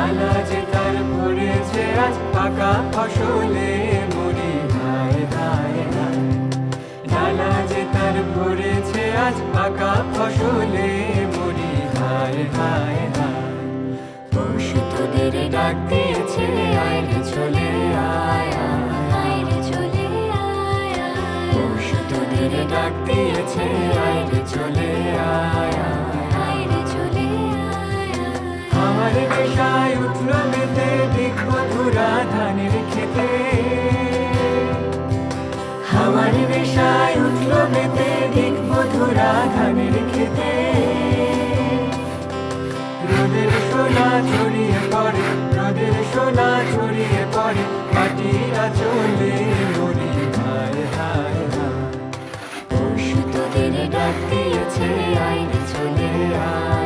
ডালা যে তার ভরেছে আজ পাকা ফসলে মরি হায় হায় হায়। ডালা যে তার ভরেছে আজ পাকা ফসলে মরি হায় হায় হায়। পশু তোদের ডাক দিয়েছে আয় রে চলে আয় আয় রে চলে আয় আয়। পশু তোদের ডাক দিয়েছে আয় রে চলে আয় আয় রে চলে আয় আয়। আমার নেশায় উঠলো মেতে দিক মধুরা ধানের খেতে। আমার নেশায় উঠলো মেতে দিক মধুরা ধানের খেতে। রোদের সোনা ছড়িয়ে পড়ে, রোদের সোনা ছড়িয়ে পড়ে মাটির আঁচলে মরি হায় হায় হায়। পশু তোদের ডাক দিয়েছে আয় রে চলে আয়।